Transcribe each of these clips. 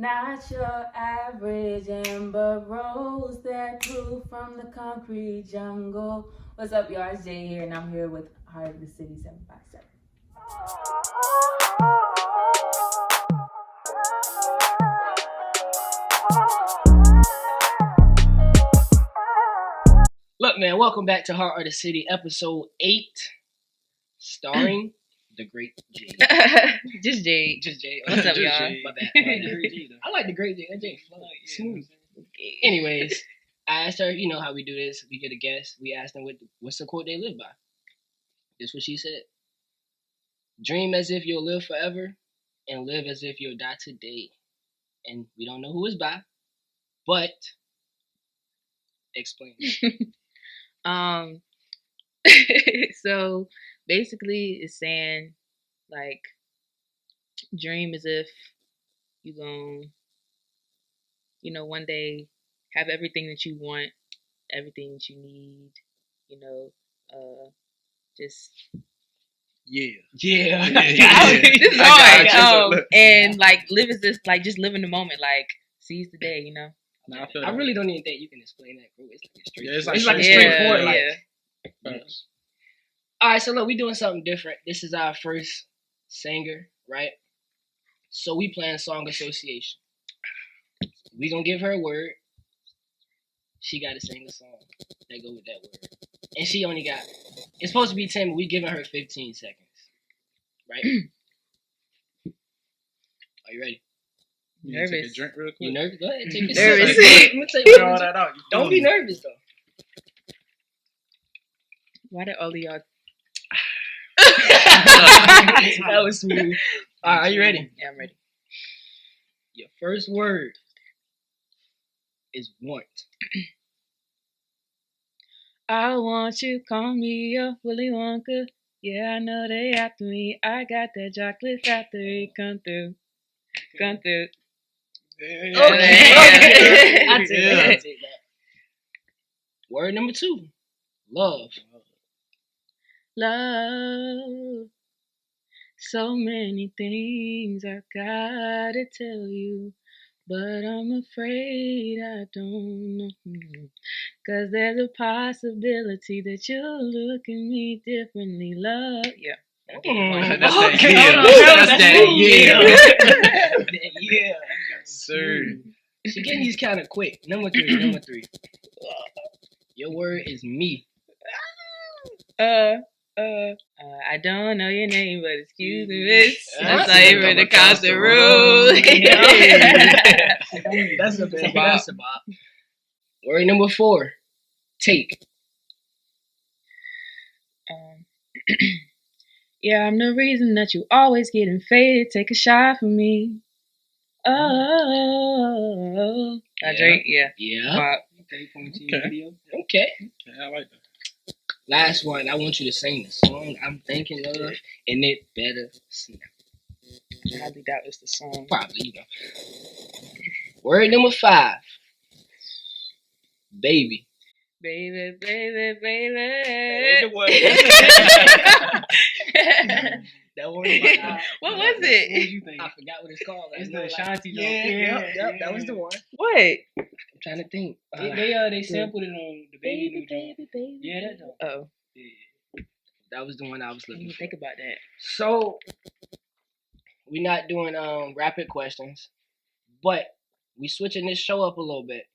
Not your average Amber Rose that grew from the concrete jungle. What's up, y'all? It's Jay here, and I'm here with Heart of the City 757. Look, man, welcome back to Heart of the City, episode 8, starring the great Jade. Just Jade. Just Jade. What's up, y'all? My bad. I like the great Jade. That Jade flow. Smooth. Anyways, I asked her, you know how we do this. We get a guest. We asked them what's the quote they live by. This is what she said. Dream as if you'll live forever and live as if you'll die today. And we don't know who it's by, but explain. So basically it's saying like dream as if you gon' one day have everything that you want, everything that you need, just Yeah. this is hard. And like live as this, like just live in the moment, like seize the day, No, I really don't even think you can explain that, bro. It's like Yeah, a straightforward. yeah. All right, so look, we doing something different. This is our first singer, right? So we playing song association. We gonna give her a word. She got to sing a song that go with that word, and she only got. It's supposed to be 10, but we giving her 15 seconds, right? Are you ready? Nervous. Take a drink real quick. You nervous? Go ahead, take a Nervous. sip. I'm gonna tell you Put all that out. Don't be nervous though. Why did all of y'all? That was smooth. All right, are you ready? Yeah, I'm ready. Your first word is want. I want you, call me a Willy Wonka. Yeah, I know they after me. I got that chocolate factory. Come through. Okay. Okay. I take that. Word number 2, love. Love. So many things I gotta tell you, but I'm afraid I don't know. 'Cause there's a possibility that you'll look at me differently. Love. Yeah. That's Okay. that Yeah. Sir. She getting these kind of quick. Number 3. Your word is me. I don't know your name, but excuse me, miss. That's That's not even the constant rule. That's a bit. That's about. Word number 4, take. Yeah, I'm the reason that you always getting faded. Take a shot for me. Oh, I drink. Yeah. Yeah. Okay. I like that. Last one. I want you to sing the song I'm thinking of, and it better snap. I highly doubt it's the song. Probably, Word number 5, baby. Baby. That one. What was it? What you think? I forgot what it's called. It's the Ashanti. Yep, that was the one. What? I'm trying to think. They sampled it on the baby. Baby. Yeah, that's all. Oh, That was the one I was I didn't looking even for. think about that. So we're not doing rapid questions, but we switching this show up a little bit.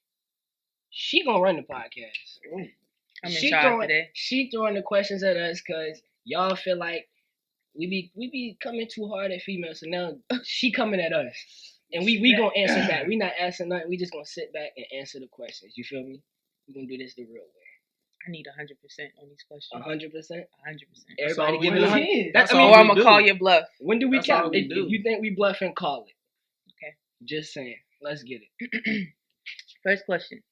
She gonna run the podcast. I'm in charge today. She throwing the questions at us because y'all feel like we be coming too hard at females, so now she coming at us, and we gonna answer back. We not answering nothing. We just gonna sit back and answer the questions. You feel me? We gonna do this the real way. I need 100% on these questions. 100%. 100%. Everybody give we it do. 100. That's Or all I'm we gonna do. call your bluff. When do we That's count? all we If do. you think we bluffing, call it. Okay. Just saying. Let's get it. First question.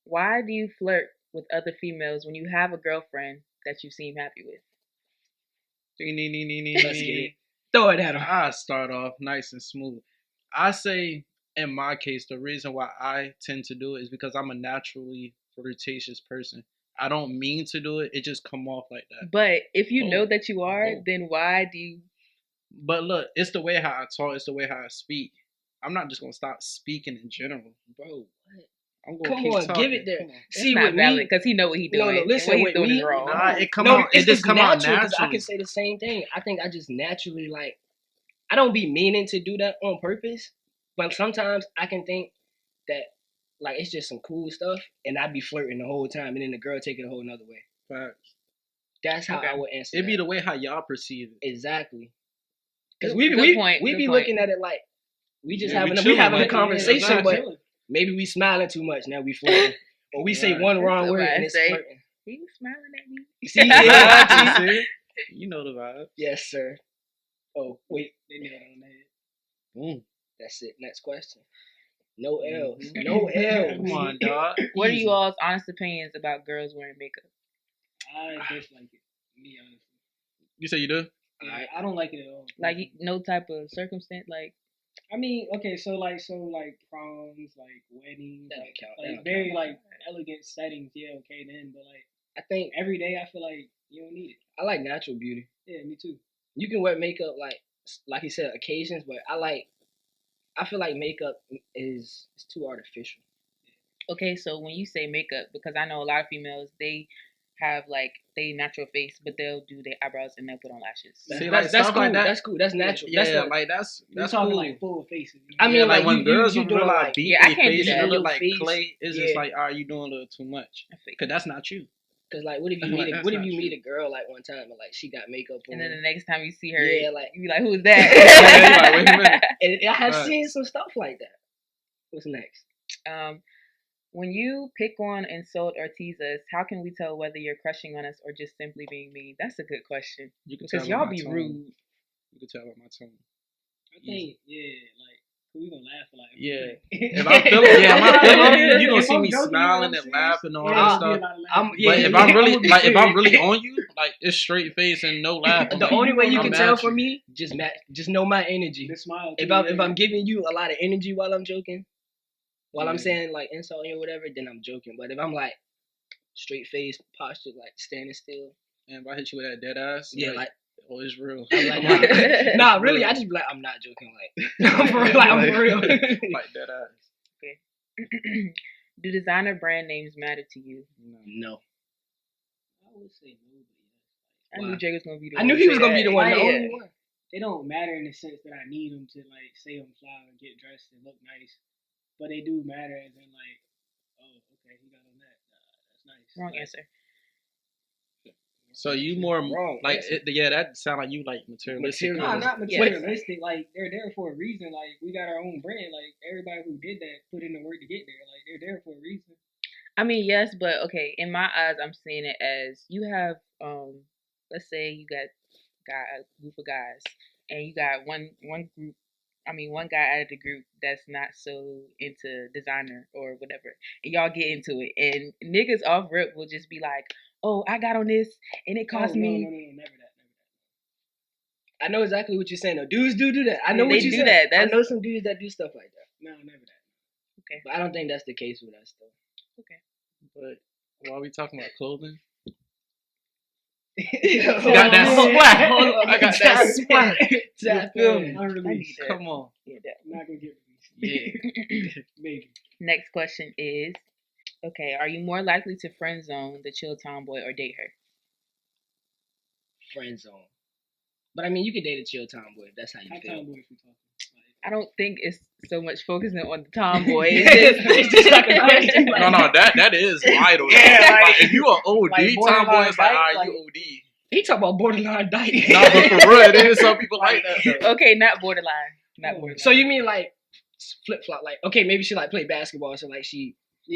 Why do you flirt with other females when you have a girlfriend that you seem happy with? Let's get it. Throw it at her. I start off nice and smooth. I say, in my case, the reason why I tend to do it is because I'm a naturally flirtatious person. I don't mean to do it. It just come off like that. But if you know that you are, then why do you? But look, it's the way how I talk. It's the way how I speak. I'm not just gonna stop speaking in general, bro. What? I'm gonna Come keep on, talking. give it there. Come on. It's See, not with valid me, because he know what he doing. no, And listen, what he's with doing me, is wrong. Nah, it come no, out. It just come out natural. 'Cause I naturally. can say the same thing. I think I just naturally like. I don't be meaning to do that on purpose, but sometimes I can think that like it's just some cool stuff, and I be flirting the whole time, and then the girl take it a whole nother way. Facts. That's how Okay. I would answer. It be that. the way how y'all perceive it. Exactly. Because Good point, we good be point. looking at it like we just Yeah, we having chilling, a like, conversation, yeah, but exactly. maybe we smiling too much. Now we flirting, or we say Right. one wrong That's word what I and it's say. flirting. He was smiling at me. See, Exactly, yeah. see? You know the vibe. Yes, sir. Oh wait, They nailed it on the head. that's it. Next question. No L's. Mhm. No L's. Come on, dog. What are Easy. you all's honest opinions about girls wearing makeup? I dislike it. Me, honestly. You say you do? Yeah, Alright. I don't like it at all. Like no type of circumstance, like I mean, okay, so like proms, like weddings, That don't like, count. That like don't very count. like elegant settings. Yeah, okay then, but like I think every day, I feel like you don't need it. I like natural beauty. Yeah, me too. You can wear makeup like you said occasions, but I feel like makeup is too artificial. okay. So when you say makeup, because I know a lot of females, they have like they natural face, but they'll do their eyebrows and they'll put on lashes. See, That's stuff cool. like that. That's cool. That's natural. Yeah, that's not, like that's We're talking cool. like full faces. You know? I mean, Yeah, like when you girls doing realize like beat Yeah, I their can't do face that. and look Your like face, clay, it's yeah. just like, are you doing a little too much? Cause that's not you. because like what if you Like, meet that's what if not you true. meet a girl like one time and like she got makeup on And then the next time you see her, Yeah, like- you be like, "Who's Yeah, you like, wait a that?" minute. and I have Right. seen some stuff like that. What's next? When you pick on, insult, or tease us, how can we tell whether you're crushing on us or just simply being mean? That's a good question. You can tell Because by y'all my be tone. rude. You can tell by my tone. I think like we gonna laugh a lot. Yeah. If I'm feeling, yeah, if I'm feeling, you gonna If see I'm me joking, smiling you and know what I'm laughing and all saying? that Yeah, stuff. it'll be a lot of laughing. But Yeah, if I'm really I'ma be like, if I'm serious. really on you, like it's straight face and no laughing. The like, only way you I'm can mad tell at for you. me, just know my energy. The smile. If too, I'm giving you a lot of energy while I'm joking, while I'm Yeah. saying like insulting or whatever, then I'm joking. But if I'm like straight face posture, like standing still, And if I hit you with that dead ass, yeah, like oh, it's real. I'm like, It's nah, really, real. I just be like, I'm not joking. Like, I'm for real. Like, I'm for real. Like dead ass. Do designer brand names matter to you? No. No, I would say nobody. I Wow. knew Jay was gonna be the I one knew to he say was gonna be that. the one. The Yeah. only one. They don't matter in the sense that I need them to like say I'm fly and get dressed and look nice, but they do matter as in like, oh, okay, he got on that. That's nice. Wrong Like, answer. So you more Wrong like answer. yeah, that sound like you like materialistic. Material. Nah, kinda. not Yes. materialistic. Like they're there for a reason. Like we got our own brand. Like everybody who did that put in the work to get there. Like they're there for a reason. I mean, yes, but okay. In my eyes, I'm seeing it as you have, let's say you got a group of guys, and you got one group. I mean, one guy out of the group that's not so into designer or whatever, and y'all get into it, and niggas off rip will just be like, "Oh, I got on this, and it cost no, me." No, never that. I know exactly what you're saying. Though. Dudes do that. I Yeah, know what they you do said. that. I That's- know some dudes that do stuff like that. No, never that. Okay. But I don't think that's the case with us though. But while we talking about clothing, Got that splat. Hold on. I got that splat. Tap You feel in. me? Unreleased. that. Come on. Yeah, that. I'm not gonna get released. Yeah. Maybe. Next question is, okay, are you more likely to friend zone the chill tomboy or date her? Friend zone. But I mean, you could date a chill tomboy if that's how you How feel. tomboy if we talking? I don't think it's so much focusing on the tomboy. It's just like a question. Like, No, that is vital. Yeah, like if you an OD like tomboy, borderline it's like, dyke, alright, like- you OD. he talk about borderline dyke. Nah, but for real, there is some people like that. Though. Okay, not borderline. Not borderline. So you mean like flip flop? Like okay, maybe she like play basketball, so like she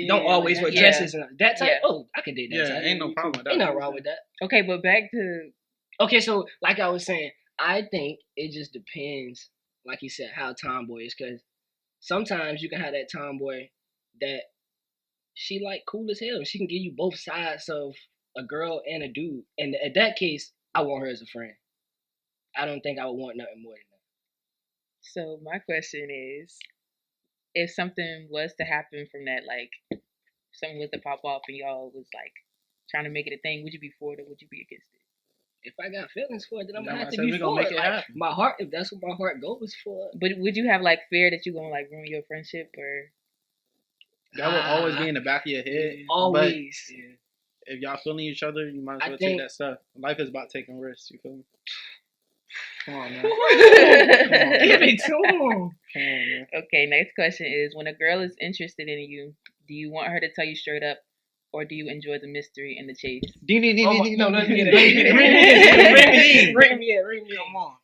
don't always wear that- dresses and that type. Yeah. Oh, I could date that Yeah, type. ain't no problem with Ain't that. nothing wrong with that. Okay, but back to Okay, so like I was saying, I think it just depends, like you said, how tomboy is. Because sometimes you can have that tomboy that she like cool as hell. She can give you both sides of a girl and a dude. And at that case, I want her as a friend. I don't think I would want nothing more than that. so my question is, if something was to happen from that, like something was to pop off and y'all was like trying to make it a thing, would you be for it or would you be against it? If I got feelings for it, then I'm gonna That's have why I to said be we gonna for make it. it Like happen. my heart, if that's what my heart goes for. But would you have like fear that you're gonna like ruin your friendship or? That will always be in the back of your head. Always. But if y'all feeling each other, you might as well think- take that stuff. Life is about taking risks. You feel me? Come on, man. Give it to him. Come on, man. Okay, next question is: when a girl is interested in you, do you want her to tell you straight up, or do you enjoy the mystery and the chase? No, let's get it. Ring me in. Come on.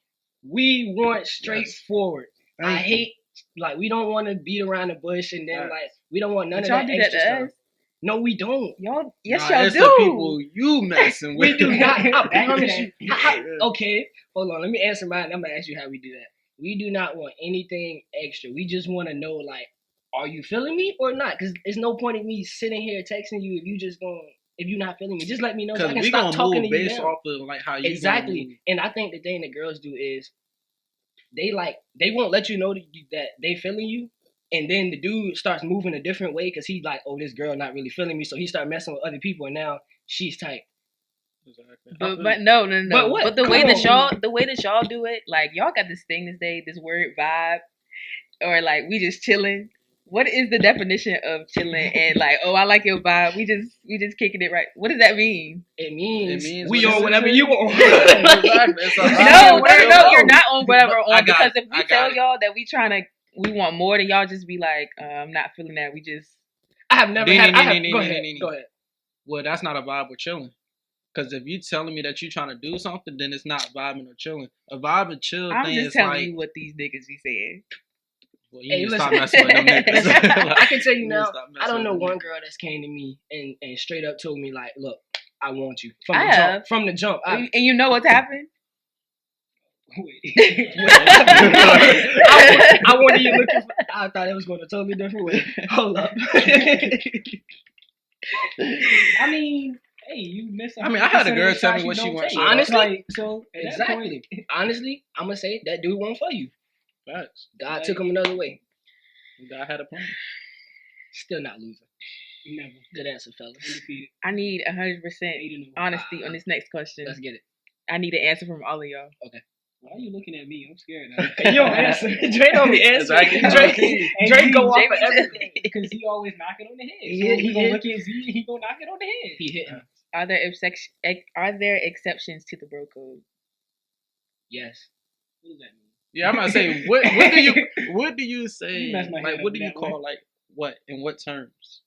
We want straightforward. I Thank you. hate, like, we don't want to beat around the bush and then, Right. like, we don't want none But of y'all that do that extra to stuff. us. No, we don't. Y'all, yes, Nah, y'all it's do. the people you messing with. We do not. I promise you. Yeah. Okay, hold on. Let me answer mine. I'm going to ask you how we do that. We do not want anything extra. We just want to know, like, are you feeling me or not? Because there's no point in me sitting here texting you if you just going, if you're not feeling me. Just let me know so I Because can we stop gonna talking move to you based down. off of like how you Exactly. gonna move. And I think the thing that girls do is they won't let you know that they feeling you, and then the dude starts moving a different way because he's like, oh, this girl not really feeling me, so he start messing with other people, and now she's tight. Exactly. But no. But what? But the Come way on. that y'all do it, like y'all got this thing to say, this word vibe, or like we just chilling. What is the definition of chilling and like, oh, I like your vibe. We just kicking it right. What does that mean? It means what we it on says. whatever you on. Exactly. It's a vibe. No, you're not on whatever But on I got because it. if we I got tell it. y'all that we want more, then y'all just be like, I'm not feeling that. We just I have never had. Go ahead. Go ahead. Well, that's not a vibe. We're chilling. Because if you telling me that you trying to do something, then it's not vibing or chilling. A vibe and chill I'm thing just is telling like, you what these niggas be saying. well, you Hey, need to listen. stop messing with them niggas. I can tell you need to now. stop messing I don't know with them one niggas. girl that's came to me and straight up told me like, look, I want you I have. From the jump. And you know what's happened? I wanted you looking for. I thought it was going a totally different way. Hold up. I mean, hey, you miss. I mean, I had a girl tell me what she wants. Honestly, like, so at that point, exactly. Honestly, I'm gonna say that dude won't for you. Facts. God took him another way. God had a plan. Still not losing. never. Good answer, fellas. Undefeated. I need 100% 8-0. honesty on this next question. Let's get it. I need an answer from all of y'all. Why are you looking at me? I'm scared now. You don't answer. Drake don't be answering. Exactly. Drake go off Jay for was- everything. Because he always knock it on the head. Yeah, So he we gonna is. look at Z. He gonna knock it on the head. He hit him. Are there exceptions to the bro code? Yes. What does that mean? Yeah, I'm about to say, what do you say? You messed my Like, head what up do you that call way. like what in what terms?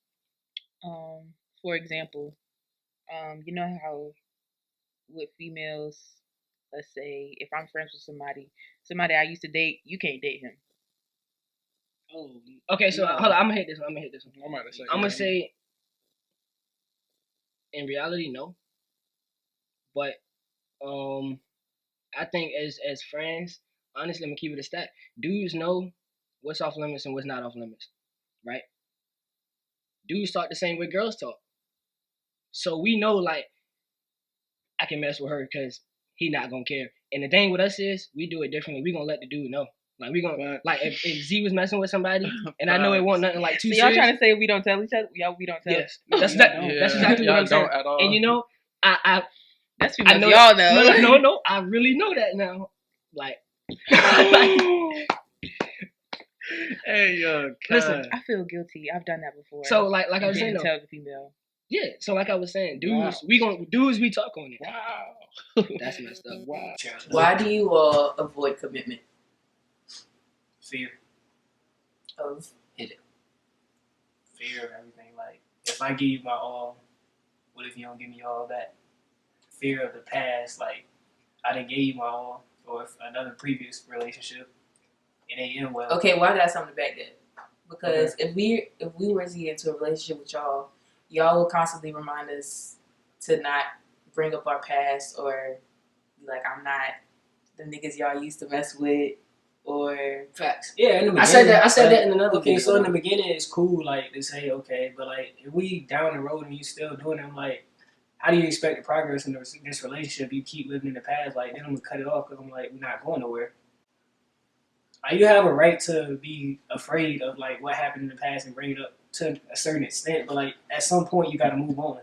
For example, you know how with females, let's say if I'm friends with somebody I used to date, you can't date him. Oh. Okay, so no. hold on. I'm gonna hit this one. I'm about to say. I'm gonna say, in reality, no. But I think as friends, honestly, I'm gonna keep it a stat. Dudes know what's off limits and what's not off limits, right? Dudes talk the same way girls talk, so we know like I can mess with her because he not gonna care. And the thing with us is we do it differently. We gonna let the dude know. Like we gonna Facts. like if Z was messing with somebody, and I know it wasn't nothing like too So y'all serious. trying to say we don't tell each other? Y'all we don't tell. Yes, that's exactly what I'm saying. Don't at all. And you know, I That's I females. know Y'all know. No. I really know that now. Like, Hey, yo, listen. I feel guilty. I've done that before. So like I was saying didn't though, tell the female. yeah. So like I was saying, dudes, Wow. we talk on it. Wow. That's messed up. Wow. Why do you all avoid commitment? Fear. Of Fear of everything. Like, if I give you my all, what if you don't give me all that? Fear of the past. Like, I didn't give you my all, or if another previous relationship, it ain't end well. okay, well I got something to back that. Because if we were to get into a relationship with y'all will constantly remind us to not bring up our past or be like I'm not the niggas y'all used to mess with or Facts. Yeah, in the beginning, I said that in another Okay, video. so in the beginning it's cool, like to say okay, but like if we down the road and you still doing it, I'm like, how do you expect the progress in this relationship? You keep living in the past, like then I'm gonna cut it off because I'm like we're not going nowhere. Like, you have a right to be afraid of like what happened in the past and bring it up to a certain extent, but like at some point you got to move on.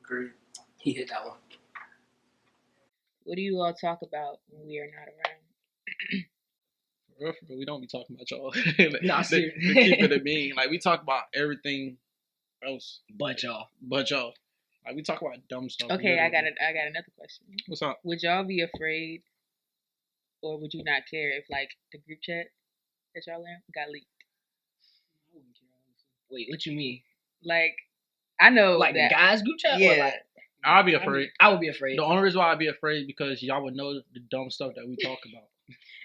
Agreed. He hit that one. What do you all talk about when we are not around? For real, we don't be talking about y'all. Nah, they seriously. keep it a being. Like we talk about everything else But y'all. but y'all. Like we talk about dumb stuff. Okay, I literally. got another question. What's up? Would y'all be afraid, or would you not care if like the group chat that y'all in got leaked? Wait, what you mean? Like, I know Like that. the guys group chat? Or Yeah. like, I'll be afraid. I would be afraid. The only reason why I'd be afraid is because y'all would know the dumb stuff that we talk about.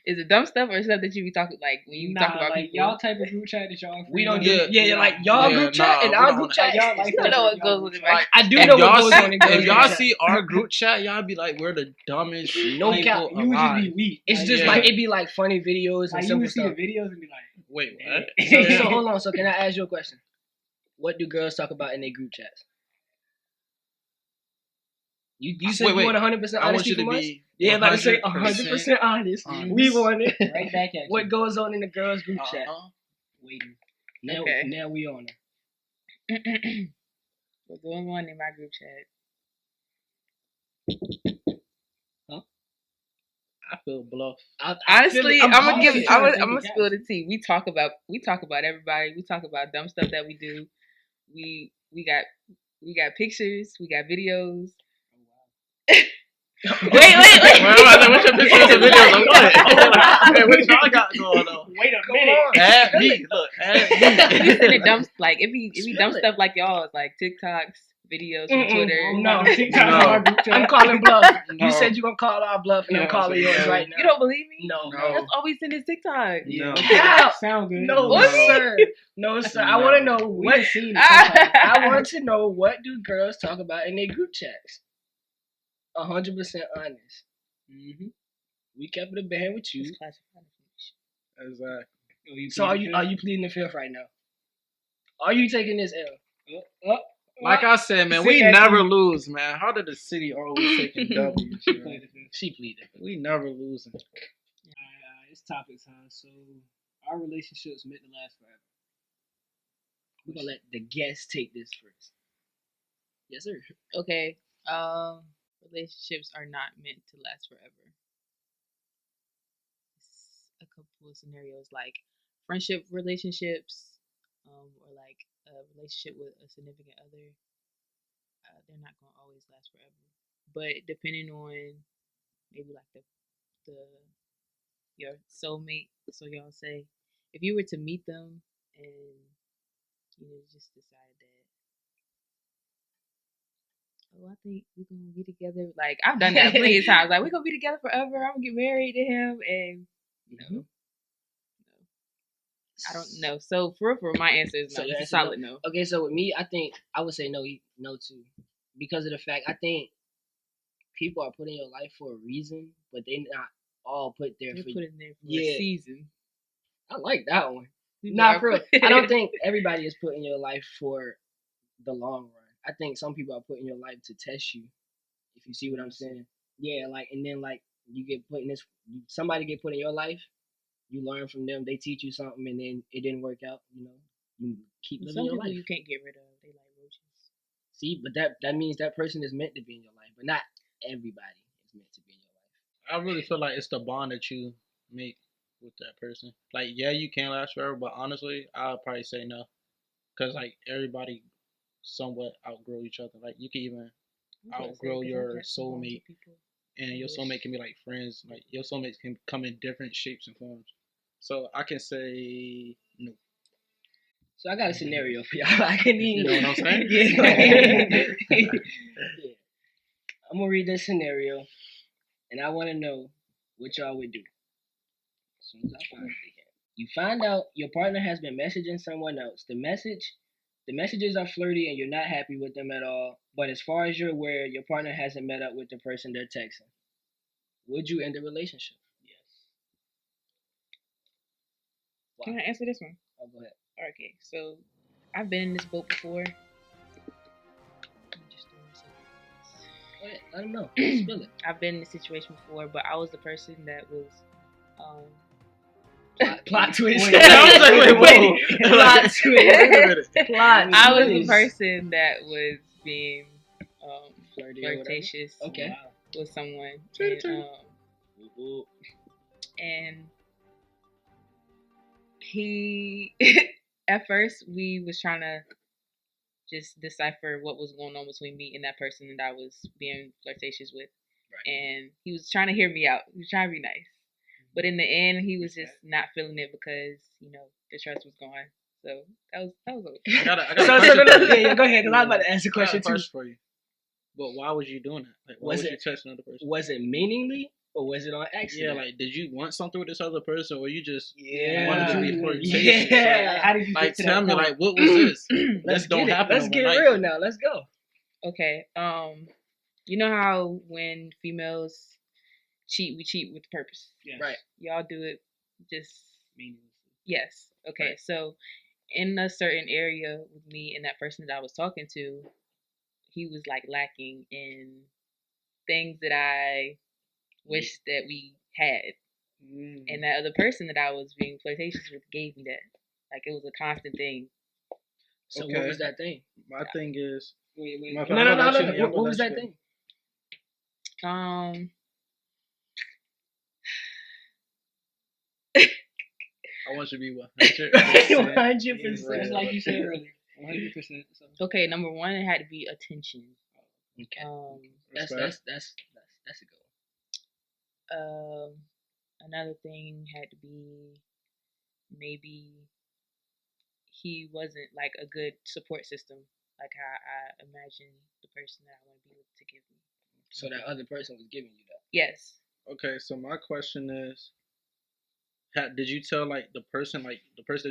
Is it dumb stuff or stuff that you be talking like when you talk about like people? y'all type of group chat that y'all. We don't Yeah, do like y'all yeah, group chat nah, and we our don't group wanna- chat. Y'all like I know what goes with it. Right? I do If know what y'all goes see, on in girls' if y'all group chat. see our group chat, y'all be like, we're the dumbest No Like, cap. you would just alive. be weak. It's Like, just Yeah. like it'd be like funny videos like and you simple would see the stuff. videos and be like, Wait, what? So hold on. So can I ask you a question? What do girls talk about in their group chats? You said Wait, you wait. want 100% I want honesty you to from us? be Yeah, about to say 100% 100% honest. honest. We want it. right back at you. What goes on in the girls group chat? Waiting. Now, Okay. now we on it. What's going on in my group chat? I feel bluff. Honestly, I'm I'm gonna confident. I'm gonna spill the tea. We talk about everybody. We talk about dumb stuff that we do. We got pictures. We got videos. Wait. What's your pictures and videos of what? Hey, what y'all got going on? Wait a Come minute. on. Add me. Look, add We me. sending dumb like it be dumb Spill it. stuff like y'all like TikToks, videos from Twitter. No. TikTok No. on our group chat. I'm calling bluff. No. You said you gonna call our bluff, and I'm No, calling yours no. right now. You don't believe me? No. That's all we send is TikTok. No. Yeah. Sound good. No, What? sir. No, sir. I want to know We what. done seen it sometimes. I want to know what do girls talk about in their group chats. 100% honest. Mm-hmm. We kept it a band with you. It's classified information. Exactly. So are you pleading the fifth right now? Are you taking this L? Like I said, man, we never lose, man. How did the city always taking W's? Man? She pleaded. We never losing. It's topic time. So, our relationship's meant to last forever. We're gonna let the guests take this first. Yes, sir. Okay. Relationships are not meant to last forever. It's a couple of scenarios like friendship relationships, or like a relationship with a significant other. They're not gonna always last forever. But depending on maybe like the your soulmate, so y'all say, if you were to meet them and just decide that, oh, I think we're gonna be together. Like I've done that plenty of times. Like we're gonna be together forever. I'm gonna get married to him, and no, I don't know. So for my answer is no. So your It's a answer solid no. Okay, so with me, I think I would say no too, because of the fact I think people are put in your life for a reason, but they not all put there They're for put in there for Yeah. a season. I like that one. People Nah, are for real. put- I don't think everybody is put in your life for the long run. I think some people are put in your life to test you. If you see what I'm saying. Yeah, like, and then like you get put in this, somebody get put in your life, you learn from them, they teach you something, and then it didn't work out. You keep living Some your people life. you can't get rid of. They like roaches. See, but that means that person is meant to be in your life, but not everybody is meant to be in your life. I really feel like it's the bond that you make with that person. Like, yeah, you can last forever, but honestly, I'll probably say no. Because, like, everybody somewhat outgrow each other. Like, you can even outgrow your soulmate, and your soulmate can be, like, friends. Like, your soulmates can come in different shapes and forms. So, I can say no. So I got a scenario for y'all. I can You know what I'm saying? Yeah. I'm gonna read this scenario, and I want to know what y'all would do. As soon as I find it again. You find out your partner has been messaging someone else. The messages are flirty, and you're not happy with them at all. But as far as you're aware, your partner hasn't met up with the person they're texting. Would you end the relationship? Yes. Why? Can I answer this one? Oh, go ahead. Okay, so I've been in this boat before. Go ahead. Let them know. Spill it. I've been in this situation before, but I was the person that was Plot twist. Wait, whoa. Plot twist. Wait a minute. Plot I was the twist. person that was being Flirty or whatever. flirtatious. Okay. with someone, and he at first we was trying to just decipher what was going on between me and that person that I was being flirtatious with. Right. And he was trying to hear me out. He was trying to be nice. But in the end, he was just not feeling it because, the trust was gone. So that was okay. I got a question. Yeah, go ahead. Because I'm about to answer the question too. For you. But why was you doing that? Like, why was you touching another person? Was it meaningly or was it on accident? Yeah, like, did you want something with this other person, or you just wanted to be flirtatious? Yeah. How did you get to tell that me, point? like, what was this? Let's don't happen. Let's get real now. Let's go. Okay. You know how when females cheat, we cheat with purpose. Yes. Right. Y'all do it just meaninglessly. Yes. Okay. Right. So in a certain area with me and that person that I was talking to, he was like lacking in things that I wish that we had. And that other person that I was being flirtatious with gave me that. Like, it was a constant thing. So what was that thing? My thing is... Wait. No. What was that thing? I want you to be 100%. 100%, like you said earlier. 100%. Okay, number one, it had to be attention. Okay. That's a goal. Another thing had to be maybe he wasn't like a good support system, like how I imagine the person that I want to be with to give me. So that other person was giving you that? Yes. Okay, so my question is, did you tell like the person that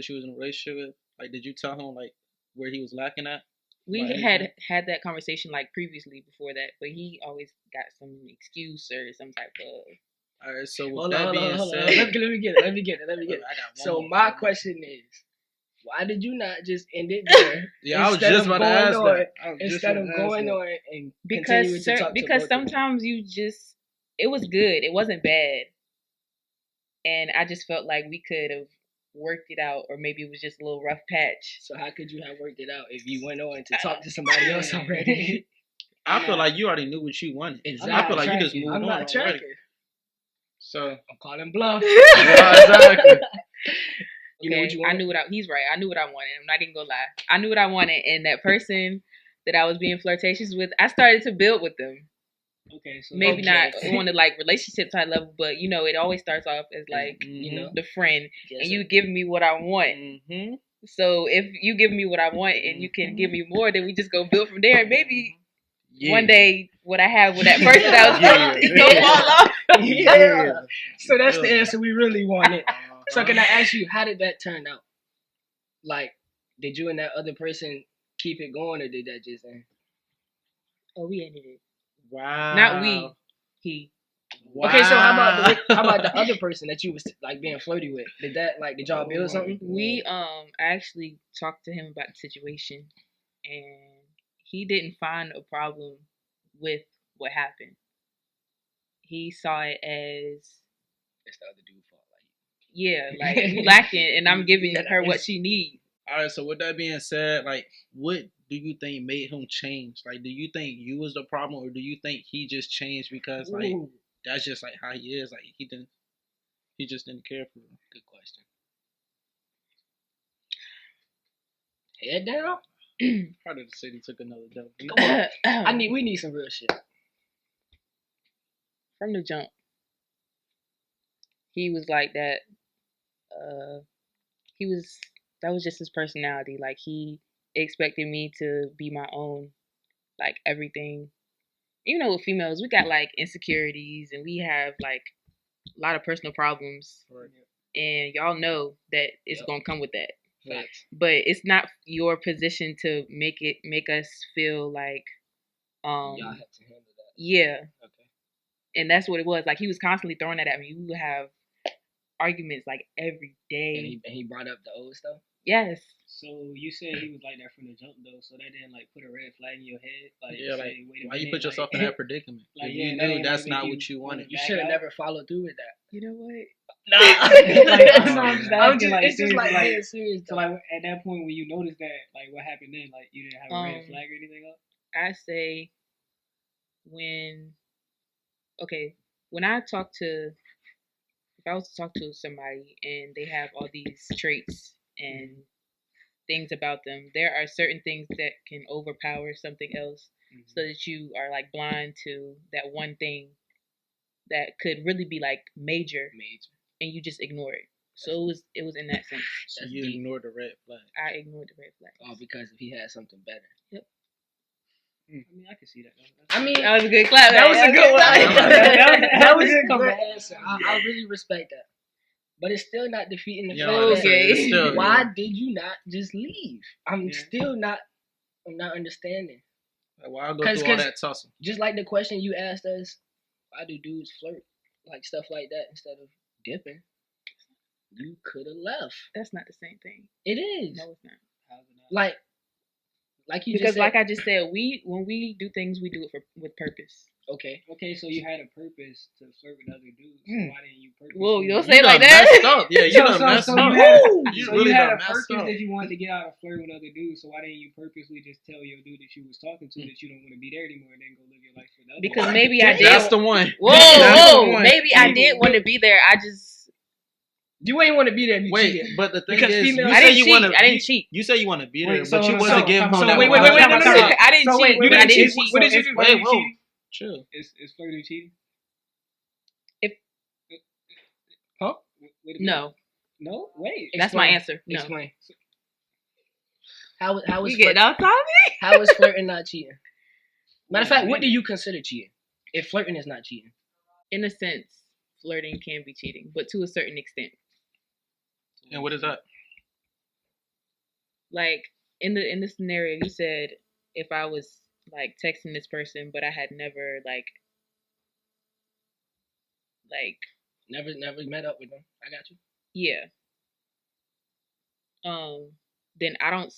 you was in a relationship with, like, did you tell him like where he was lacking at? We had that conversation like previously before that, but he always got some excuse or some type of. All right, so hold on. Let me get it. So my question is, why did you not just end it there? Yeah, I was just about to ask that. Instead of going on and because sometimes it was good, it wasn't bad, and I just felt like we could have worked it out, or maybe it was just a little rough patch. So how could you have worked it out if you went on to talk to somebody else already? I feel like you already knew what you wanted. Exactly. I feel like you just moved on. I'm not tracking. So I'm calling bluff. Yeah, exactly. You know what you wanted? He's right. I knew what I wanted. I'm not even gonna lie. I knew what I wanted, and that person that I was being flirtatious with, I started to build with them. Okay, so maybe not on the like relationship type level, but it always starts off as like the friend, and you give me what I want. So if you give me what I want and you can give me more, then we just go build from there. Maybe one day what I have with that person that was is gonna fall off. So that's the answer we really wanted. So can I ask you, how did that turn out? Like, did you and that other person keep it going, or did that just end? Oh, we ended it. Wow. Not we. He. Wow. Okay, so how about the other person that you was like being flirty with? Did y'all build something? We actually talked to him about the situation, and he didn't find a problem with what happened. He saw it as it's the other dude's fault. Like you lacking, and I'm giving her what she needs. All right. So with that being said, like, what do you think made him change? Like, do you think you was the problem, or do you think he just changed because like that's just like how he is? Like he just didn't care for you. Good question. Head down. Part of the city took another double. We need some real shit. From the jump, he was like that. That was just his personality. Like, he expected me to be my own, like, everything. With females, we got like insecurities, and we have like a lot of personal problems, and y'all know that it's gonna come with that. Facts. But it's not your position to make us feel like y'all have to handle that. Yeah. Okay. And that's what it was. Like, he was constantly throwing that at me. We would have arguments like every day. And he brought up the old stuff? Yes. So you said he was like that from the jump, though. So that didn't like put a red flag in your head. Like, why you put yourself in that predicament? Like, you knew that's not what you wanted. You should have never followed through with that. You know what? It's just like being serious. So like at that point when you noticed that, like what happened then? Like you didn't have a red flag or anything else? I say when okay, when I talk to, if I was to talk to somebody and they have all these traits and things about them, there are certain things that can overpower something else, so that you are like blind to that one thing that could really be like major, and you just ignore it. So it was in that sense. So you ignored the red flag. I ignored the red flag. Oh, because if he had something better. Yep. I mean, I can see that. I mean, That was a good clap. that was a good one. That was a good good clap. answer. I really respect that. But it's still not defeating the Yeah, fact okay. that why did you not just leave? I'm not understanding. Like, why I go through all that tussle? Just like the question you asked us, why do dudes flirt? Like stuff like that instead of dipping. You could have left. That's not the same thing. It is. No, it's not. How's it not? Like you because just said, like I just said, when we do things, we do it with purpose. Okay, so you had a purpose to flirt with other dudes. So why didn't you purpose? Whoa, you don't You say it like messed that. up. Yeah, you done messed so up. you had a purpose up. that you wanted to get out of flirting with other dudes. So why didn't you purposely just tell your dude that you was talking to that you don't want to be there anymore and then go live your life for the other? Because maybe I did. That's the one. Whoa. Maybe I did want to be there. I just. You ain't want to be there. If you cheated. But the thing Because is, females- you I say didn't you cheat. want to. I didn't cheat. You say you want to be there, Wait, but so- you wasn't so- giving him so that. wait, one. wait, I didn't So cheat. wait, I didn't cheat. What did you do? Wait, whoa, chill. Is flirting cheating? If- Huh? Wait a minute. No, No? Wait. that's my answer. No. Explain. How is You getting off topic? how is flirting not cheating? Matter of fact, what do you consider cheating? If flirting is not cheating, In a sense, flirting can be cheating, but to a certain extent. And what is that? Like in the scenario, you said if I was like texting this person, but I had never like never met up with them. I got you. yeah. Then I don't.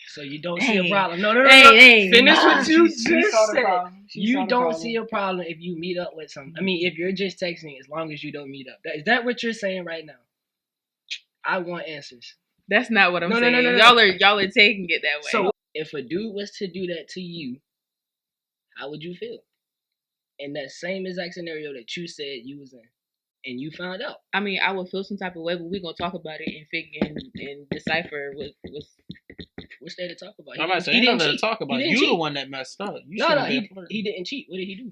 So you don't see a problem. No. Hey, Finish nah. what you She just saw the said. problem. She saw You the don't problem. see a problem if you meet up with some. I mean, if you're just texting, as long as you don't meet up. Is that what you're saying right now? I want answers. That's not what I'm No, saying. no. Y'all are taking it that way. So if a dude was to do that to you, how would you feel? In that same exact scenario that you said you was in, and you found out. I mean, I would feel some type of way, but we're gonna talk about it and figure and decipher What's there to talk about? I'm about to say, ain't nothing to talk about. You the one that messed up. You No, he he didn't cheat. What did he do?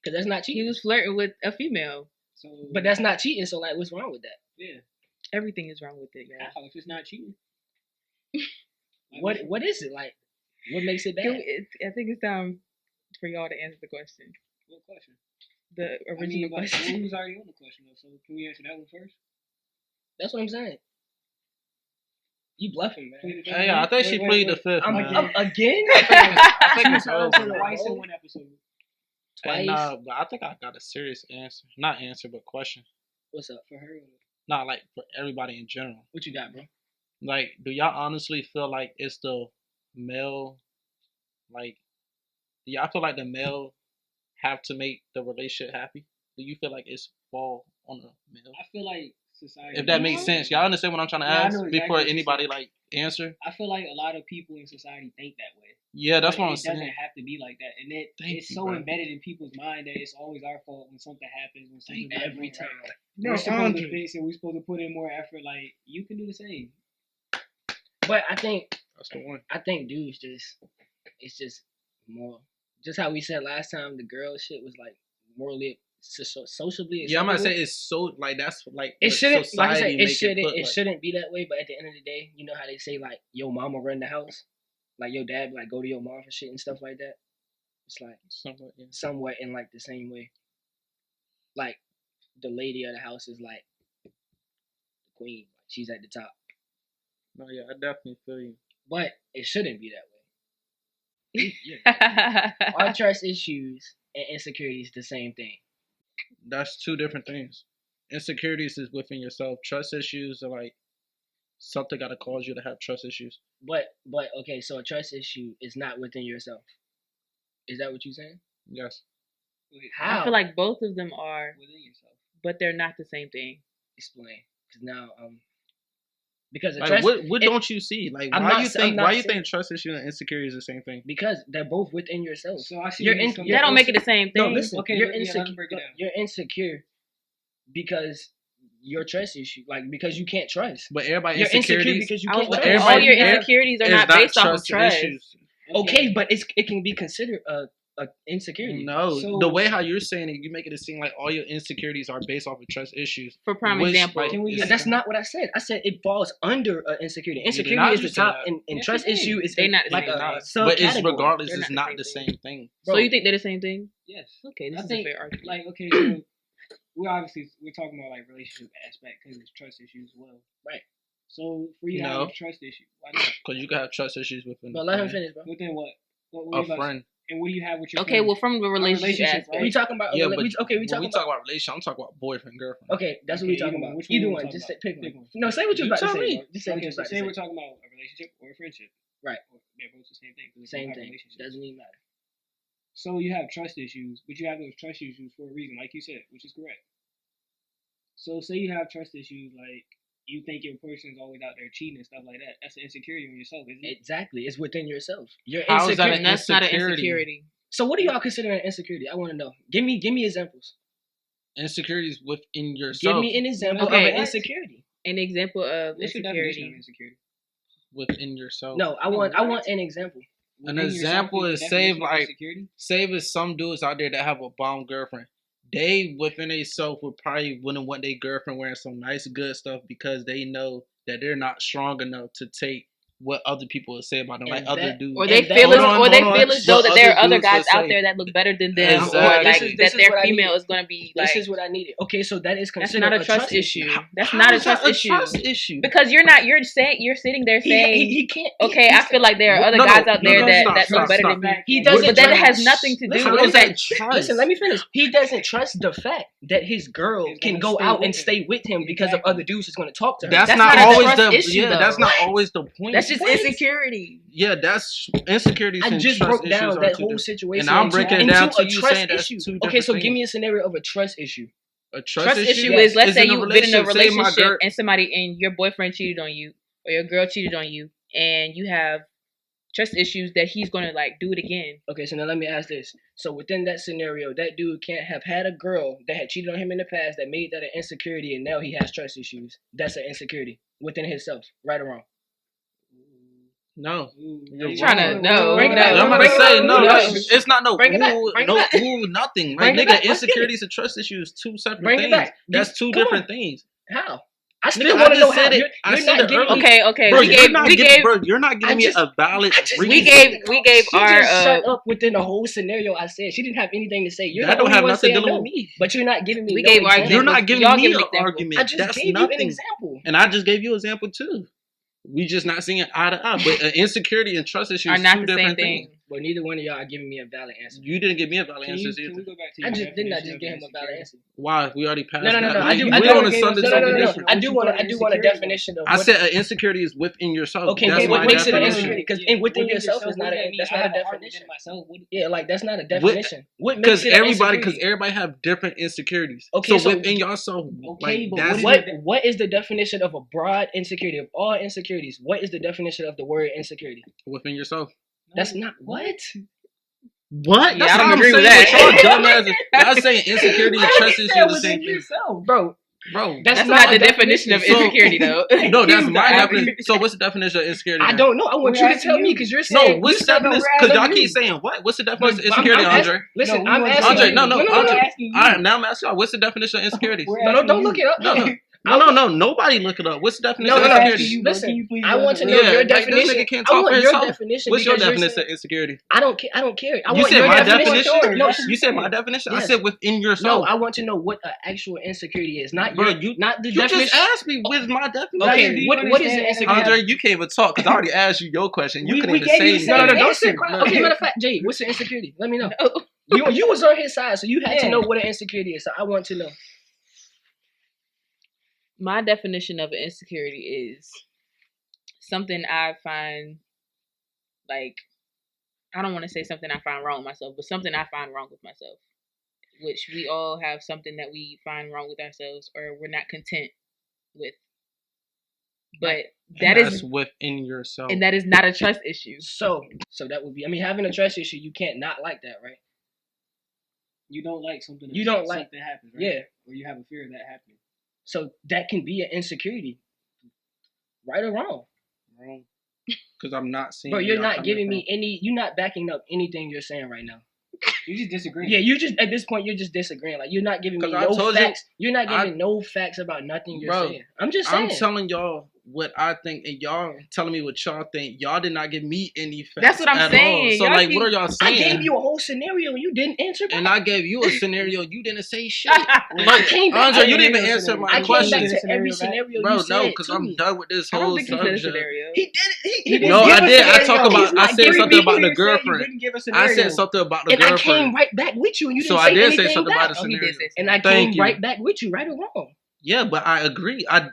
Because that's not cheating. He was flirting with a female. So, But that's not cheating. So like, what's wrong with that? yeah. Everything is wrong with it, guys. How if it's not cheating? What is it like? What makes it bad? I think it's time for y'all to answer the question. What question? The original question. We was already on the question though, so can we answer that one first? That's what I'm saying. You bluffing, man. Hey, I think she pleaded the fifth. I'm man. again. I think it's over. Twice in one episode. Hey, nah, but I think I got a serious answer. Not answer, but question. What's up? For her. Not like for everybody in general. What you got, bro? Like, do y'all honestly feel like it's the male? Like, do y'all feel like the male have to make the relationship happy? Do you feel like it's fall on the male? I feel like society. If that makes sense, y'all understand what I'm trying to Yeah, I ask know exactly before what you're anybody saying. like answer. I feel like a lot of people in society think that way. Yeah, that's But what I'm it saying. doesn't have to be like that, and Thank it's you, so bro. embedded in people's mind that it's always our fault when something happens. When something Every time. we're supposed to fix it. We're supposed to put in more effort. Like you can do the same. But I think That's the one. dudes it's just more just how we said last time. The girl shit was like morally, sociably. Yeah, I'm gonna acceptable. say it's so like that's like It what shouldn't. Like I society said, make it look shouldn't be that way. But at the end of the day, you know how they say like your mama run the house, like your dad like go to your mom for shit and stuff like that. It's like somewhat, yeah. somewhat in like the same way. Like the lady of the house is like the queen. Like she's at the top. No, yeah, I definitely feel you. But it shouldn't be that way. Are trust issues and insecurities the same thing? That's two different things. Insecurities is within yourself. Trust issues are like something gotta cause you to have trust issues. But okay, so a trust issue is not within yourself. Is that what you're saying? Yes. How? I feel like both of them are, Within yourself. but they're not the same thing. Explain, because now Because Like, what don't you see? Like, why you think trust issue and insecurity is the same thing? Because they're both within yourself. So I see That don't make it the same thing. No, listen. Okay, You're let me insecure. break it down. You're insecure because your trust issue, like because you can't trust. But everybody You're insecure insecurities. because you can't trust. All your insecurities are not based off of trust. Issues. Okay, but it can be considered a insecurity. No, So- the way how you're saying it, you make it seem like all your insecurities are based off of trust issues. For prime Which, example, like, Can we is- get- That's not what I said. I said it falls under insecurity. did Insecurity not is the just say top, that. and Yes, trust it is. issue is They're not the like same a thing. But it's subcategory. regardless, They're it's not not the the same same thing. so you think they're the same thing? Yes. Okay, this I is think, a fair argument. like, okay, so we're talking about like relationship aspect because it's trust issues as well. Right. So for you to No. have a trust issue, why not? Because you can have trust issues within But let him finish, bro. Within what? What a you about to- friend. And what do you have with your Okay, friend? well, from the relationship relationship, aspect, We talking about Yeah, we but talking when we about talk about relationship, I'm talking about boyfriend, girlfriend. okay. That's what we Okay, talking either about. one. Which Either one one. we Just talking pick Pick one. one. No, say what you You about to tell say. me. Bro. Just say what Okay, you so about to say say. we're talking about a relationship or a friendship. Right. They're both the same thing. 'cause they Same both have thing. relationships. Doesn't even matter. So you have trust issues, but you have those trust issues for a reason, like you said, which is correct. So say you have trust issues, like you think your person's always out there cheating and stuff like that. That's an insecurity in yourself, isn't it? Exactly. It's within yourself. You're How is that insecure. an that's not an insecurity? insecurity. So what do y'all consider an insecurity? I want to know. Give me examples. Insecurities within yourself. Give me an example Okay. of an insecurity. An example of What's your definition of insecurity. insecurity? within yourself. No, I want an example. An Within yourself example the is definition save of like insecurity? save as some dudes out there that have a bomb girlfriend. They within themselves would probably wouldn't want their girlfriend wearing some nice good stuff because they know that they're not strong enough to take what other people would say about them, like And other that- dudes. Or they And that- feel hold as, on, or they hold on. feel as though What that there are other other dudes guys would out say. there that look better than them, Exactly. or like This is that their what I female need. is gonna be like. This is what I needed. Okay, so that is That's considered not a trust issue. issue. That's How not a is that trust issue. issue. Because you're sitting there saying, He can't. okay, I feel like there are other No, guys out no, there no, that stop, look better stop. than me. He doesn't. But that trust- has nothing to do Listen, with How is that. that trust? Listen, let me finish. He doesn't trust the fact that his girl Is can gonna go stay out with and him. stay with him because of Exactly. other dudes who's going to talk to her. That's That's not not a always trust the issue, that's though. not always the point. That's just What? insecurity. Yeah, that's insecurities. I and just trust broke issues down are that two whole different- situation. And I'm breaking it down into to a you trust saying that's issue. two Okay, so different give me things. a scenario of a trust issue. A Trust issue Yes. is, let's Is say in a you've been in a relationship. Say my relationship girl- and your boyfriend cheated on you or your girl cheated on you, and you have trust issues that he's gonna like do it again. Okay, so now let me ask this. So within that scenario, that dude can't have had a girl that had cheated on him in the past that made that an insecurity, and now he has trust issues. That's an insecurity within himself, right or wrong? No. You're You tryna- no, Bring it no. back. I'm about Bring to it say back. no. No. Like, it's not no Bring it back. ooh, Bring it no back. ooh, nothing. Bring Like it back. nigga, Let's get it. insecurities and trust issues two separate Bring it things. back. That's two Come on. different things. How? I still Nigga, I want to know just how. said it. You're, I you're said not it giving earlier. me. Okay, Bro, we you're gave not giving me a valid reason. we gave She our just shut up within the whole scenario I said. She didn't have anything to say. You're That the don't only have one nothing saying dealing no. with me. But you're not giving me. We no gave our example. You're not giving Y'all me give an an example. argument. I just That's gave you nothing. an example. And I just gave you an example too. We just not seeing eye to eye. But insecurity and trust issues are not two the same different thing. things. But neither one of y'all are giving me a valid answer. You didn't give me a valid Can answer we either. go back to I your just didn't. I definition just of gave him a valid insecurity? answer. Why? We already passed No. that. I do. We I do. on No, a Sunday no. definition. I do want a Insecurity. definition of. I what- said an insecurity is within yourself. Okay, That's but what my makes it an definition. insecurity? Because within yourself is not a. That's not a definition. Yeah, like that's not a definition. What makes Because it an everybody insecurity? have different insecurities. Okay, so so- within yourself, Okay, like but that's What is the definition of a broad insecurity of all insecurities? What is the definition of the word insecurity? within yourself. That's not what. What? Yeah, That's I don't how I'm agree with saying that. it. Y'all dumbasses. Y'all saying insecurity and trust issues are the same thing. Bro, Bro, That's not the definition of So- insecurity, though. no, that's my I- definition. So what's the definition of insecurity? I then? don't know. I want We're you to asking tell me you. because you're saying. No, what's you the said definition? we're Because y'all asking keep you. saying what? What's the But definition of insecurity, I'm Andre? Listen, No, I'm we asking. want Andre, you. no, No, Andre. asking you. All right, now I'm asking y'all. What's the definition of insecurities? We're No, don't look it up. No. Nobody look it up. What's the definition No, of no. insecurity? you, bro. Listen, Can you please I go want to to know the- Yeah, your like, this definition. nigga can't I talk want for your himself. definition. What's your because you're definition saying- of insecurity? I don't care. I don't care. I You want said your my definition. definition? No, You said my definition? I Yes. said within no. yourself. I want to know what an actual insecurity is. Not Bro, your. Not the You definition. just asked me what's my definition. Okay, Do you what is an understand? insecurity? Andre, you can't even talk because I already asked you your question. You We- couldn't we even gave say you the No, anything. no, don't answer. sit quiet. Okay, matter of fact, Jay, what's an insecurity? Let me know. No. You was on his side, so you had to Yeah. know what an insecurity is. So I want to know. My definition of an insecurity is something I find, like, I don't want to say something I find wrong with myself, but something I find wrong with myself. Which we all have something that we find wrong with ourselves or we're not content with. But That's within yourself. And that is not a trust issue. So that would be, I mean, having a trust issue, you can't not like that, right? You don't like something. You don't like that happens, right? Yeah. Or you have a fear of that happening. So that can be an insecurity, right or wrong. Wrong. Because I'm not seeing. But you're not giving me any. You're not backing up anything you're saying right now. You just disagree. Yeah, you just at this point you're just disagreeing. Like you're not giving me no facts. You're not giving no facts about nothing you're saying. I'm just saying. I'm telling y'all what I think, and y'all telling me what y'all think. Y'all did not give me any facts. That's what I'm saying. So like, what are y'all saying? I gave you a whole scenario and you didn't answer back. And I gave you a scenario. You didn't say shit. Like, Andre, you didn't even answer my question. I came back to every scenario. Bro, you said no, because I'm done with this whole subject. He did it. He no, I did. I talk about. I said something about the girlfriend. I said something about the girlfriend. And I came right back with you, and you didn't say anything. So I did say something about the scenario. And I came right back with you, right or wrong. Yeah, but I agree. I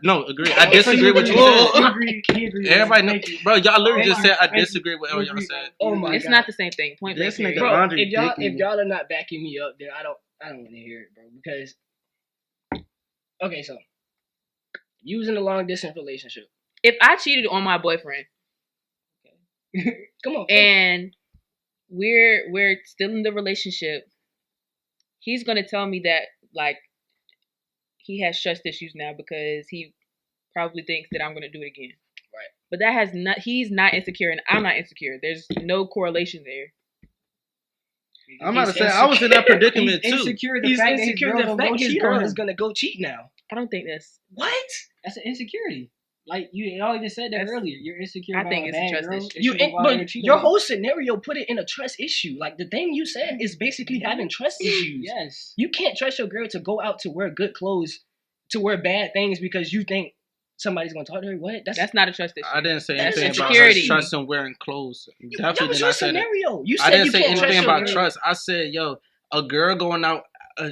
disagree with you said. Everybody know, bro. Y'all literally just said I disagree with what y'all said. Oh my God, it's not the same thing. Point blank. Bro, if y'all are not backing me up, then I don't want to hear it, bro. Because okay, so you was in a long distance relationship. If I cheated on my boyfriend, come on, and we're still in the relationship, he's gonna tell me that like he has trust issues now because he probably thinks that I'm gonna do it again. Right. But that has not. He's not insecure, and I'm not insecure. There's no correlation there. I'm about to say I was in that predicament too. He's insecure the fact his girl is gonna go cheat now. I don't think that's what. That's an insecurity. Like you already said that earlier. You're insecure. I think it's a trust issue. But your whole scenario put it in a trust issue. Like the thing you said is basically having trust issues. Yes. You can't trust your girl to go out to wear good clothes, to wear bad things because you think somebody's gonna talk to her. What? That's not a trust issue. I didn't say anything about her trust and wearing clothes. That was your scenario. You said I didn't you say can't anything about trust. Trust. I said, yo, a girl going out.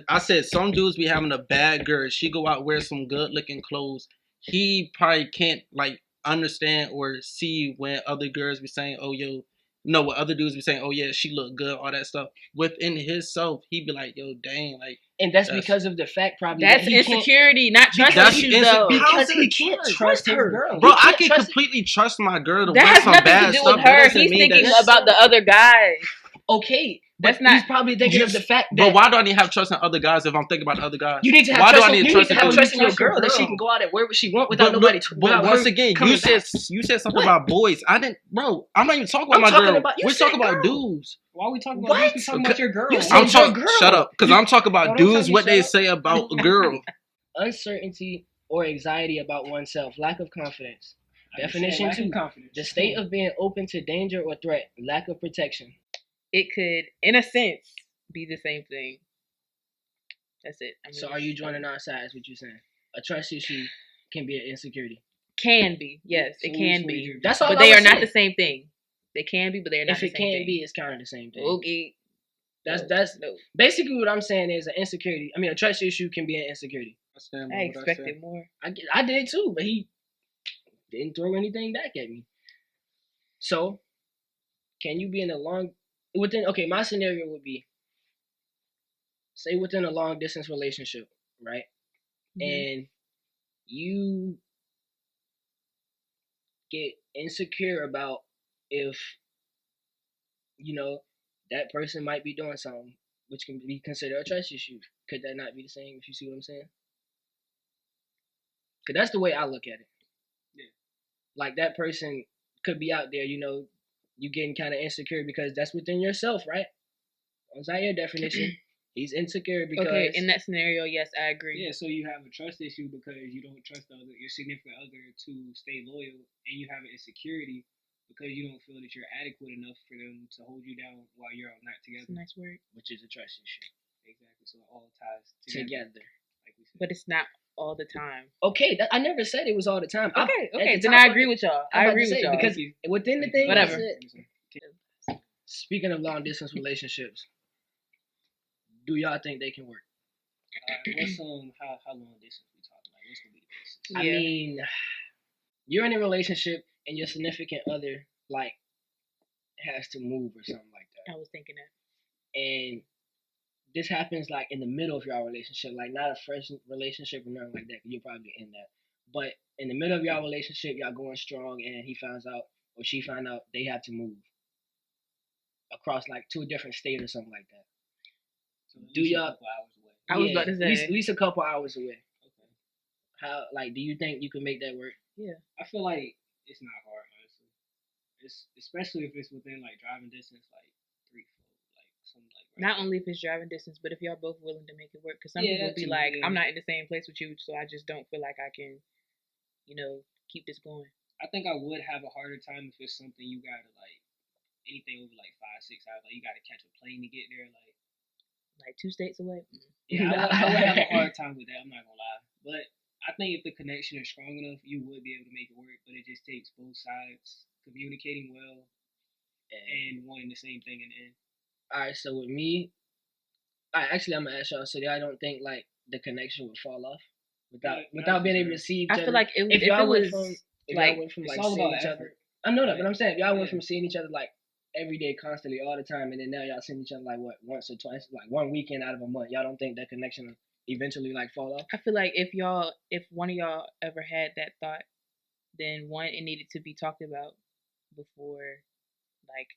I said some dudes be having a bad girl. She go out wear some good looking clothes. He probably can't like understand or see when other girls be saying, oh yo, no, what other dudes be saying, oh yeah, she look good, all that stuff. Within himself, he be like, yo, dang, like. And that's because of the fact probably that's that insecurity, not trust issues though. Because he can't trust her, girl. Bro, I can completely trust my girl to that wear has some nothing bad to do stuff. with her. He's thinking about the other guys. Okay. That's not. He's probably thinking of the fact that. But why do I need to have trust in other guys if I'm thinking about other guys? You need to have trust. You need to have trust in your girl that she can go out and wear what she want without nobody. But once again, you said something about boys. I didn't, bro. I'm not even talking about my girl. We're talking about dudes. Why are we talking about dudes? We're talking about your girl. I'm talking. Shut up, because I'm talking about dudes. What they say about a girl. Uncertainty or anxiety about oneself, lack of confidence. Definition 2: the state of being open to danger or threat, lack of protection. It could, in a sense, be the same thing. That's it. I mean, so are you joining our sides? What you saying? A trust issue can be an insecurity. Can be, yes, it can be. That's all. But they are not the same thing. They can be, but they are not the same thing. If it can be, it's kind of the same thing. Okay. That's no. Basically what I'm saying is an insecurity. I mean, a trust issue can be an insecurity. I expected more. I did too, but he didn't throw anything back at me. So, can you be in a long my scenario would be, say within a long distance relationship, right? Mm-hmm. And you get insecure about if, that person might be doing something which can be considered a trust issue. Could that not be the same, if you see what I'm saying? Because that's the way I look at it. Yeah. Like that person could be out there, you getting kind of insecure because that's within yourself, right? Inside your definition, he's insecure because... Okay, in that scenario, yes, I agree. Yeah, so you have a trust issue because you don't trust your significant other to stay loyal, and you have an insecurity because you don't feel that you're adequate enough for them to hold you down while you're not together. That's a nice word. Which is a trust issue. Exactly, so it all ties together. Like we said. But it's not all the time. Okay, I never said it was all the time. Okay, then I agree with y'all. I agree with y'all. Because within the thing, whatever. Speaking of long distance relationships, do y'all think they can work? What's how long distance we talking? Like, what's gonna be the basis? I mean, you're in a relationship and your significant other has to move or something like that. I was thinking that. And this happens in the middle of your relationship, not a fresh relationship or nothing like that. Because you're probably in that. But in the middle of y'all relationship, y'all going strong, and he finds out or she found out they have to move across like to a different state or something like that. So Do y'all? I was about to say. At least a couple hours away. Okay. How do you think you can make that work? Yeah. I feel like it's not hard, honestly. It's especially if it's within like driving distance, like 3, 4, like something like. Right Not there. only if it's driving distance, but if y'all both willing to make it work. Because some Yeah, people that be too, like, yeah. I'm not in the same place with you, so I just don't feel like I can, keep this going. I think I would have a harder time if it's something you gotta like anything over like 5, 6 hours. Like you gotta catch a plane to get there. Like 2 states away. Yeah, I would have a hard time with that. I'm not gonna lie, but I think if the connection is strong enough, you would be able to make it work. But it just takes both sides communicating well and wanting the same thing in the end. All right, so with me, actually, I'm gonna ask y'all. So I don't think like the connection would fall off without being able to see each other. I feel like if y'all y'all went was from it's all seeing about each other. effort. I know that, but I'm saying if y'all went Yeah. from seeing each other like every day, constantly, all the time, and then now y'all seeing each other like what, once or twice, like one weekend out of a month. Y'all don't think that connection will eventually like fall off? I feel like if one of y'all ever had that thought, then one, it needed to be talked about before like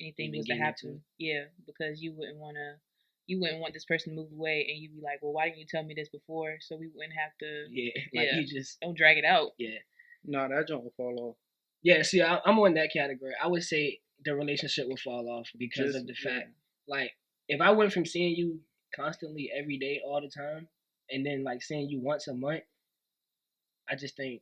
anything Even was to getting into happen. Yeah, because you wouldn't want this person to move away, and you'd be like, well, why didn't you tell me this before? So we wouldn't have to. Yeah, like Yeah. you just Don't drag it out. yeah. Nah, that joint will fall off. Yeah, see, I'm on that category. I would say the relationship will fall off because Just- of the fact, like, if I went from seeing you constantly every day, all the time, and then like seeing you once a month, I just think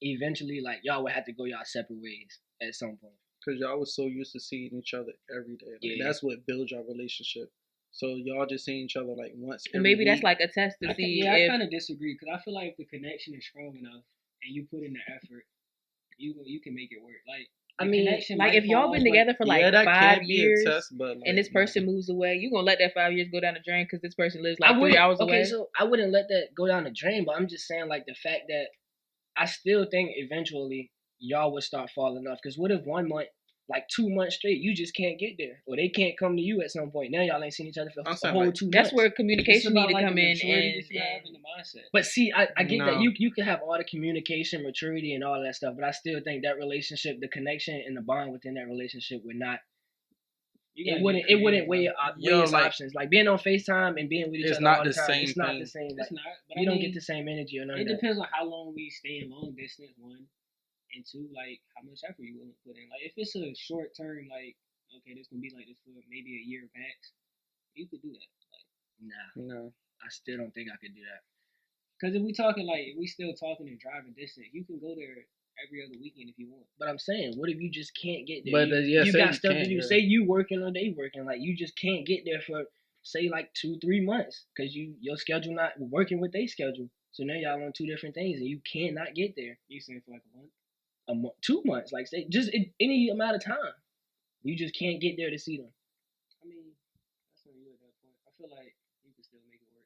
eventually, like, y'all would have to go y'all separate ways at some point. Because y'all was so used to seeing each other every day. Like, Yeah. That's what builds your relationship. So y'all just seeing each other like once every And maybe that's week. like a test to see I if kind of disagree because I feel like if the connection is strong enough and you put in the effort, you can make it work. Like I the mean, connection like might if y'all fall been off, together for like yeah, that 5 can be years a test, but like, and this person moves away, you gonna let that 5 years go down the drain because this person lives like I 3 wouldn't. hours Okay, away? so I wouldn't let that go down the drain, but I'm just saying, like, the fact that I still think eventually y'all would start falling off. Because what if 1 month, like 2 months straight, you just can't get there, or they can't come to you at some point? Now y'all ain't seen each other for I'm a saying, whole like, 2 months. That's where it's communication about, need to like, come the in maturity that you have and in the mindset. But see, I get that No. you can have all the communication, maturity, and all that stuff, but I still think that relationship, the connection and the bond within that relationship would not. It wouldn't weigh its like, options. Like being on FaceTime and being with each it's other not all the the time. same It's not thing. the same. It's Like, not. But you I don't mean, get the same energy or none it of that. depends on how long we stay in long distance. 1 and 2, like how much effort you willing to put in. Like if it's a short term, like okay, this gonna be like this for maybe a year max, you could do that. Like, Nah, No. I still don't think I could do that. because if we talking like if we still talking and driving distance, you can go there every other weekend if you want. But I'm saying, what if you just can't get there? But, you say got you stuff can't, to do. yeah. Say you working or they working. Like you just can't get there for say like 2-3 months because your schedule not working with their schedule. So now y'all on 2 different things and you cannot get there. You saying for like a month? 2 months, like say just any amount of time, you just can't get there to see them. I mean, that's on you at that point. I feel like you can still make it work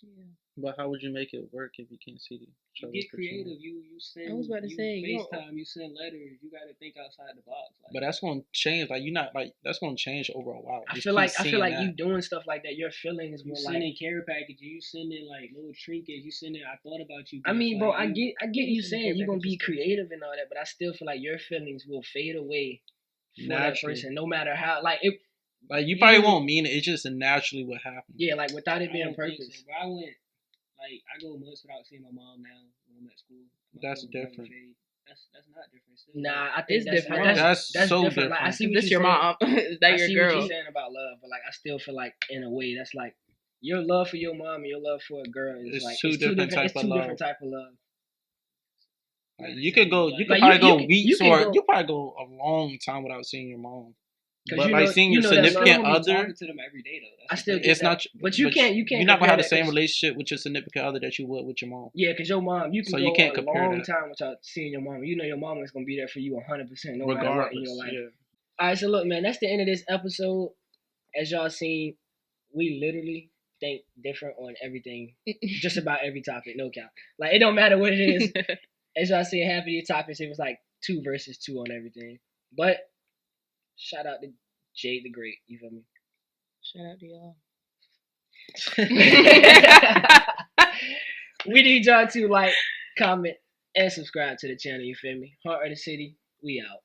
though. yeah. But how would you make it work if you can't see each You other? get for 2 months? creative. You send. I was about to you say, you don't- FaceTime. You send letters. You got to think outside the box. Like, But that's gonna change. Like you're not like that's gonna change over a while. I Just feel keep like seeing that. you doing stuff like that. Your feelings you will sending like. care packages. You sending like little trinkets. You sending. I thought about you. I but mean, it's bro, like, I get you some saying care you're gonna be packages too. creative and all that, but I still feel like your feelings will fade away for that Naturally. person, no matter how. Like it, Like you probably won't mean it. It's just naturally what happens. yeah, like without it I being don't think purpose. so, but I went like I go months without seeing my mom now when I'm at school. My That's feelings never different. fade. That's not different. Still, Nah, I think It's that's different. That's so different. Like I different. see what This you're your saying. mom. Is that I your see what girl? you're saying about love, but like I still feel like in a way that's like your love for your mom and your love for a girl is It's like two different type it's of two love. different type of love. Like, you could go. You could Like, probably you go can- weeks, you can or go- you probably go a long time without seeing your mom. 'Cause But you like know- seeing you your know that love- significant I'm other, talking to them every day though. That's I the still thing. get it's that. not. But you can't You're not gonna compare have the that same 'cause- relationship with your significant other that you would with your mom. Yeah, because your mom, you can So go you can't a compare long that. time without seeing your mom. You know your mom is gonna be there for you 100%, no matter what in your Regardless, life. yeah. All right, so look, man, that's the end of this episode. As y'all seen, we literally think different on everything, just about every topic, no cap. Like it don't matter what it is. As y'all see, half of these topics, it was like 2 versus 2 on everything. But shout out to Jade the Great, you feel me? Shout out to y'all. We need y'all to like, comment, and subscribe to the channel. You feel me? Heart of the City, we out.